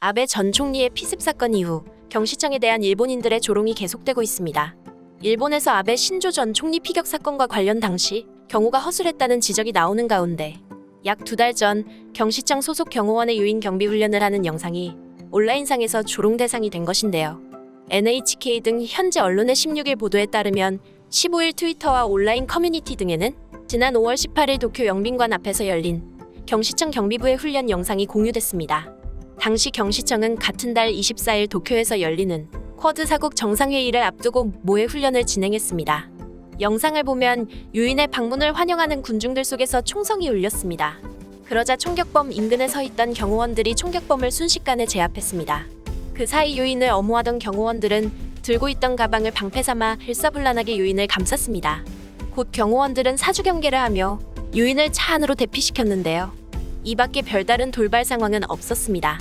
아베 전 총리의 피습 사건 이후 경시청에 대한 일본인들의 조롱이 계속되고 있습니다. 일본에서 아베 신조 전 총리 피격 사건과 관련 당시 경호가 허술했다는 지적이 나오는 가운데 약 2달 전 경시청 소속 경호원의 유인 경비 훈련을 하는 영상이 온라인상에서 조롱 대상이 된 것인데요. NHK 등 현지 언론의 16일 보도에 따르면 15일 트위터와 온라인 커뮤니티 등에는 지난 5월 18일 도쿄 영빈관 앞에서 열린 경시청 경비부의 훈련 영상이 공유됐습니다. 당시 경시청은 같은 달 24일 도쿄에서 열리는 쿼드 4국 정상회의를 앞두고 모의 훈련을 진행했습니다. 영상을 보면 유인의 방문을 환영하는 군중들 속에서 총성이 울렸습니다. 그러자 총격범 인근에 서 있던 경호원들이 총격범을 순식간에 제압했습니다. 그 사이 유인을 엄호하던 경호원들은 들고 있던 가방을 방패 삼아 일사불란하게 유인을 감쌌습니다. 곧 경호원들은 사주 경계를 하며 유인을 차 안으로 대피시켰는데요. 이 밖에 별다른 돌발 상황은 없었습니다.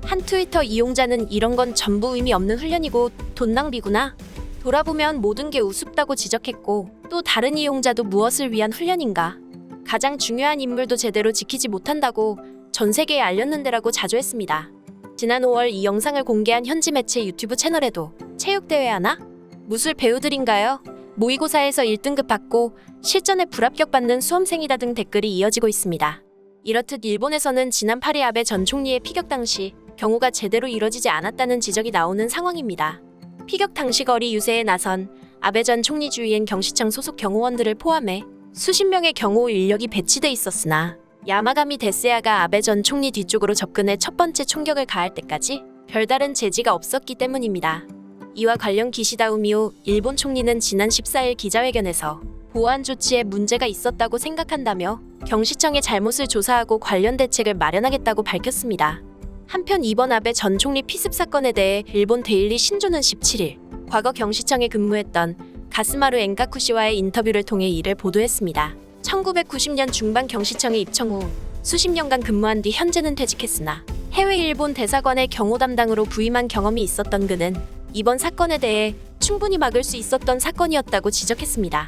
한 트위터 이용자는 이런 건 전부 의미 없는 훈련이고 돈 낭비구나. 돌아보면 모든 게 우습다고 지적했고, 또 다른 이용자도 무엇을 위한 훈련인가? 가장 중요한 인물도 제대로 지키지 못한다고 전 세계에 알렸는데라고 자조했습니다. 지난 5월 이 영상을 공개한 현지 매체 유튜브 채널에도 체육대회 하나? 무술 배우들인가요? 모의고사에서 1등급 받고 실전에 불합격받는 수험생이다 등 댓글이 이어지고 있습니다. 이렇듯 일본에서는 지난 8일 아베 전 총리의 피격 당시 경호가 제대로 이뤄지지 않았다는 지적이 나오는 상황입니다. 피격 당시 거리 유세에 나선 아베 전 총리 주위엔 경시청 소속 경호원들을 포함해 수십 명의 경호 인력이 배치돼 있었으나 야마가미 데스야가 아베 전 총리 뒤쪽으로 접근해 첫 번째 총격을 가할 때까지 별다른 제지가 없었기 때문입니다. 이와 관련 기시다 우미오 일본 총리는 지난 14일 기자회견에서 보안 조치에 문제가 있었다고 생각한다며 경시청의 잘못을 조사하고 관련 대책을 마련하겠다고 밝혔습니다. 한편 이번 아베 전 총리 피습 사건에 대해 일본 데일리 신조는 17일 과거 경시청에 근무했던 가스마루 엔카쿠 씨와의 인터뷰를 통해 이를 보도했습니다. 1990년 중반 경시청에 입청 후 수십 년간 근무한 뒤 현재는 퇴직했으나 해외 일본 대사관의 경호 담당으로 부임한 경험이 있었던 그는 이번 사건에 대해 충분히 막을 수 있었던 사건이었다고 지적했습니다.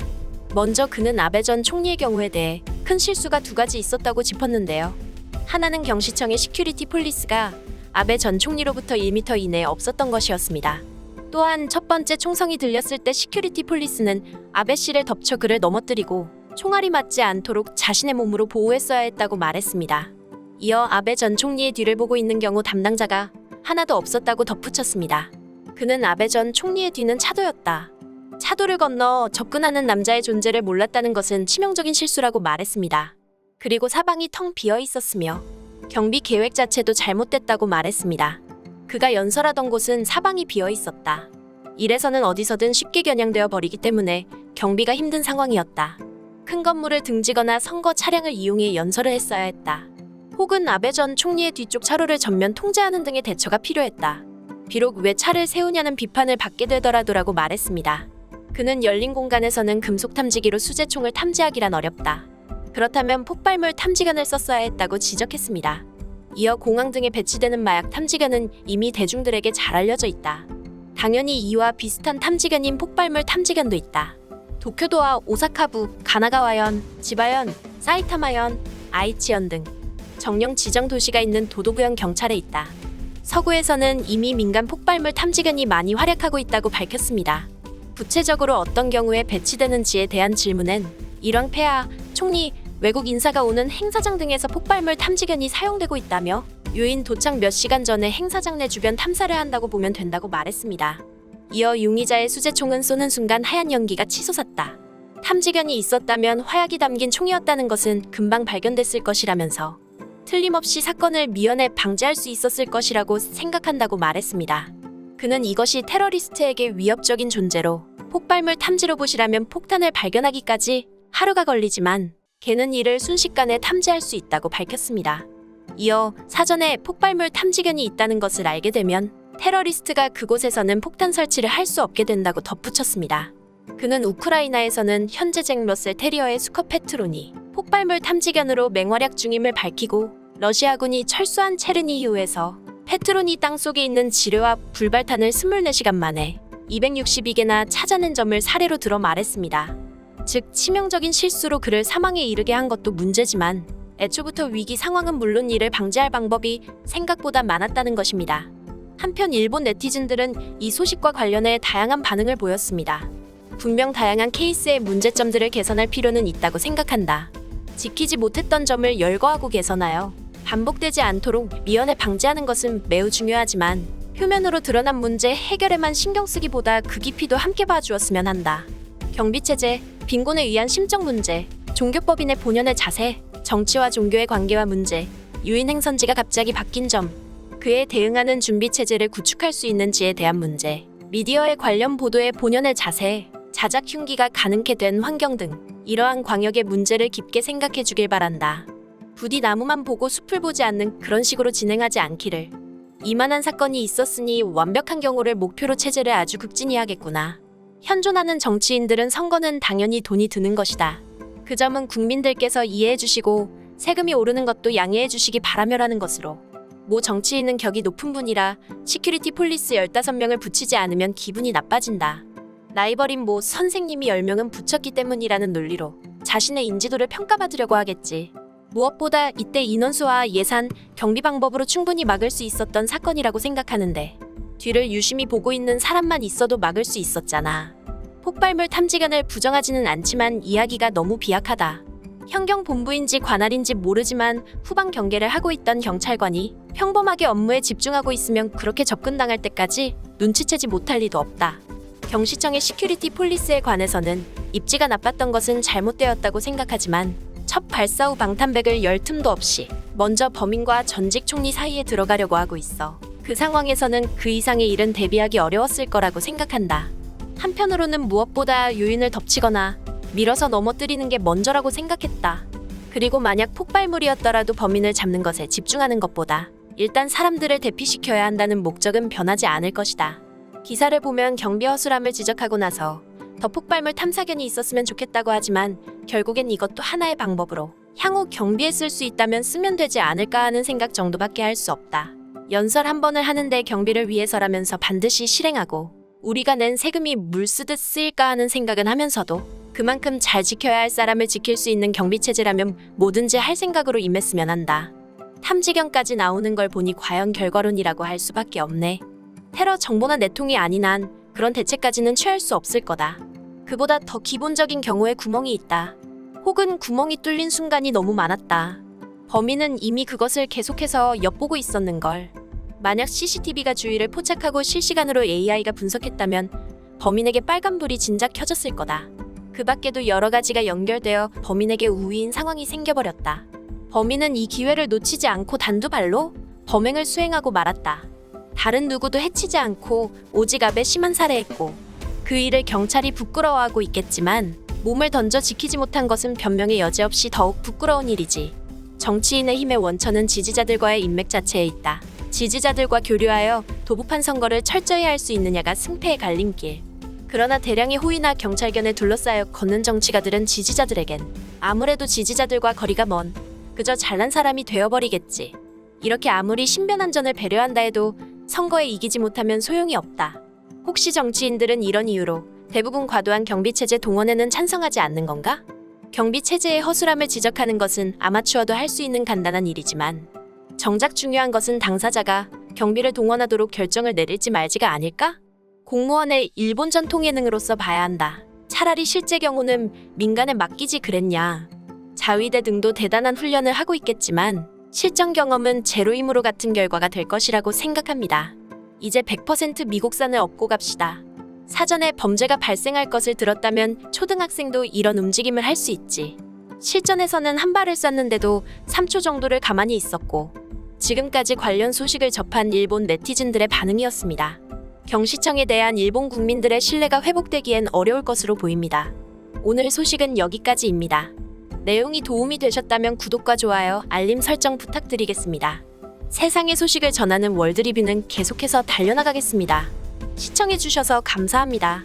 먼저 그는 아베 전 총리의 경우에 대해 큰 실수가 2가지 있었다고 짚었는데요. 하나는 경시청의 시큐리티 폴리스가 아베 전 총리로부터 1m 이내에 없었던 것이었습니다. 또한 첫 번째 총성이 들렸을 때 시큐리티 폴리스는 아베 씨를 덮쳐 그를 넘어뜨리고 총알이 맞지 않도록 자신의 몸으로 보호했어야 했다고 말했습니다. 이어 아베 전 총리의 뒤를 보고 있는 경우 담당자가 하나도 없었다고 덧붙였습니다. 그는 아베 전 총리의 뒤는 차도였다. 차도를 건너 접근하는 남자의 존재를 몰랐다는 것은 치명적인 실수라고 말했습니다. 그리고 사방이 텅 비어 있었으며 경비 계획 자체도 잘못됐다고 말했습니다. 그가 연설하던 곳은 사방이 비어 있었다. 이래서는 어디서든 쉽게 겨냥되어 버리기 때문에 경비가 힘든 상황이었다. 큰 건물을 등지거나 선거 차량을 이용해 연설을 했어야 했다. 혹은 아베 전 총리의 뒤쪽 차로를 전면 통제하는 등의 대처가 필요했다. 비록 왜 차를 세우냐는 비판을 받게 되더라도라고 말했습니다. 그는 열린 공간에서는 금속 탐지기로 수제총을 탐지하기란 어렵다. 그렇다면 폭발물 탐지견을 썼어야 했다고 지적했습니다. 이어 공항 등에 배치되는 마약 탐지견은 이미 대중들에게 잘 알려져 있다. 당연히 이와 비슷한 탐지견인 폭발물 탐지견도 있다. 도쿄도와 오사카부, 가나가와현, 지바현, 사이타마현, 아이치현 등 정령 지정 도시가 있는 도도구현 경찰에 있다. 서구에서는 이미 민간 폭발물 탐지견이 많이 활약하고 있다고 밝혔습니다. 구체적으로 어떤 경우에 배치되는지에 대한 질문엔 일왕 폐하, 총리, 외국 인사가 오는 행사장 등에서 폭발물 탐지견이 사용되고 있다며 유인 도착 몇 시간 전에 행사장 내 주변 탐사를 한다고 보면 된다고 말했습니다. 이어 용의자의 수제총은 쏘는 순간 하얀 연기가 치솟았다. 탐지견이 있었다면 화약이 담긴 총이었다는 것은 금방 발견됐을 것이라면서 틀림없이 사건을 미연에 방지할 수 있었을 것이라고 생각한다고 말했습니다. 그는 이것이 테러리스트에게 위협적인 존재로 폭발물 탐지 로봇이라면 폭탄을 발견하기까지 하루가 걸리지만 걔는 이를 순식간에 탐지할 수 있다고 밝혔습니다. 이어 사전에 폭발물 탐지견이 있다는 것을 알게 되면 테러리스트가 그곳에서는 폭탄 설치를 할 수 없게 된다고 덧붙였습니다. 그는 우크라이나에서는 현재 잭 러셀 테리어의 수컷 페트론이 폭발물 탐지견으로 맹활약 중임을 밝히고 러시아군이 철수한 체르니히우에서 페트론이 땅속에 있는 지뢰와 불발탄을 24시간 만에 262개나 찾아낸 점을 사례로 들어 말했습니다. 즉 치명적인 실수로 그를 사망에 이르게 한 것도 문제지만 애초부터 위기 상황은 물론 이를 방지할 방법이 생각보다 많았다는 것입니다. 한편 일본 네티즌들은 이 소식과 관련해 다양한 반응을 보였습니다. 분명 다양한 케이스의 문제점들을 개선할 필요는 있다고 생각한다. 지키지 못했던 점을 열거하고 개선하여 반복되지 않도록 미연에 방지하는 것은 매우 중요하지만 표면으로 드러난 문제 해결에만 신경 쓰기보다 그 깊이도 함께 봐주었으면 한다. 경비체제, 빈곤에 의한 심적 문제, 종교법인의 본연의 자세, 정치와 종교의 관계와 문제, 유인 행선지가 갑자기 바뀐 점, 그에 대응하는 준비체제를 구축할 수 있는지에 대한 문제, 미디어의 관련 보도의 본연의 자세, 자작 흉기가 가능케 된 환경 등 이러한 광역의 문제를 깊게 생각해 주길 바란다. 부디 나무만 보고 숲을 보지 않는 그런 식으로 진행하지 않기를. 이만한 사건이 있었으니 완벽한 경우를 목표로 체제를 아주 극진히하겠구나. 현존하는 정치인들은 선거는 당연히 돈이 드는 것이다. 그 점은 국민들께서 이해해 주시고 세금이 오르는 것도 양해해 주시기 바라며라는 것으로. 모 정치인은 격이 높은 분이라 시큐리티 폴리스 15명을 붙이지 않으면 기분이 나빠진다. 라이벌인 모 선생님이 10명은 붙였기 때문이라는 논리로 자신의 인지도를 평가받으려고 하겠지. 무엇보다 이때 인원수와 예산, 경비 방법으로 충분히 막을 수 있었던 사건이라고 생각하는데 뒤를 유심히 보고 있는 사람만 있어도 막을 수 있었잖아. 폭발물 탐지견을 부정하지는 않지만 이야기가 너무 비약하다. 현경본부인지 관할인지 모르지만 후방 경계를 하고 있던 경찰관이 평범하게 업무에 집중하고 있으면 그렇게 접근당할 때까지 눈치채지 못할 리도 없다. 경시청의 시큐리티 폴리스에 관해서는 입지가 나빴던 것은 잘못되었다고 생각하지만 첫 발사 후 방탄백을 열 틈도 없이 먼저 범인과 전직 총리 사이에 들어가려고 하고 있어. 그 상황에서는 그 이상의 일은 대비하기 어려웠을 거라고 생각한다. 한편으로는 무엇보다 요인을 덮치거나 밀어서 넘어뜨리는 게 먼저라고 생각했다. 그리고 만약 폭발물이었더라도 범인을 잡는 것에 집중하는 것보다 일단 사람들을 대피시켜야 한다는 목적은 변하지 않을 것이다. 기사를 보면 경비 허술함을 지적하고 나서 더 폭발물 탐사견이 있었으면 좋겠다고 하지만 결국엔 이것도 하나의 방법으로 향후 경비에 쓸 수 있다면 쓰면 되지 않을까 하는 생각 정도밖에 할 수 없다. 연설 한 번을 하는데 경비를 위해서라면서 반드시 실행하고 우리가 낸 세금이 물 쓰듯 쓰일까 하는 생각은 하면서도 그만큼 잘 지켜야 할 사람을 지킬 수 있는 경비체제라면 뭐든지 할 생각으로 임했으면 한다. 탐지견까지 나오는 걸 보니 과연 결과론이라고 할 수밖에 없네. 테러 정보나 내통이 아닌 한 그런 대책까지는 취할 수 없을 거다. 그보다 더 기본적인 경우에 구멍이 있다. 혹은 구멍이 뚫린 순간이 너무 많았다. 범인은 이미 그것을 계속해서 엿보고 있었는걸. 만약 CCTV가 주위를 포착하고 실시간으로 AI가 분석했다면 범인에게 빨간불이 진작 켜졌을 거다. 그 밖에도 여러 가지가 연결되어 범인에게 우위인 상황이 생겨버렸다. 범인은 이 기회를 놓치지 않고 단두발로 범행을 수행하고 말았다. 다른 누구도 해치지 않고 오직 아베 심한 살해했고 그 일을 경찰이 부끄러워하고 있겠지만 몸을 던져 지키지 못한 것은 변명의 여지 없이 더욱 부끄러운 일이지. 정치인의 힘의 원천은 지지자들과의 인맥 자체에 있다. 지지자들과 교류하여 도북한 선거를 철저히 할 수 있느냐가 승패의 갈림길. 그러나 대량의 호위나 경찰견에 둘러싸여 걷는 정치가들은 지지자들에겐 아무래도 지지자들과 거리가 먼 그저 잘난 사람이 되어버리겠지. 이렇게 아무리 신변안전을 배려한다 해도 선거에 이기지 못하면 소용이 없다. 혹시 정치인들은 이런 이유로 대부분 과도한 경비체제 동원에는 찬성하지 않는 건가? 경비체제의 허술함을 지적하는 것은 아마추어도 할 수 있는 간단한 일이지만 정작 중요한 것은 당사자가 경비를 동원하도록 결정을 내릴지 말지가 아닐까? 공무원의 일본전 통예능으로서 봐야 한다. 차라리 실제 경우는 민간에 맡기지 그랬냐. 자위대 등도 대단한 훈련을 하고 있겠지만 실전 경험은 제로이므로 같은 결과가 될 것이라고 생각합니다. 이제 100% 미국산을 업고 갑시다. 사전에 범죄가 발생할 것을 들었다면 초등학생도 이런 움직임을 할 수 있지. 실전에서는 한 발을 쐈는데도 3초 정도를 가만히 있었고 지금까지 관련 소식을 접한 일본 네티즌들의 반응이었습니다. 경시청에 대한 일본 국민들의 신뢰가 회복되기엔 어려울 것으로 보입니다. 오늘 소식은 여기까지입니다. 내용이 도움이 되셨다면 구독과 좋아요, 알림 설정 부탁드리겠습니다. 세상의 소식을 전하는 월드리뷰는 계속해서 달려나가겠습니다. 시청해주셔서 감사합니다.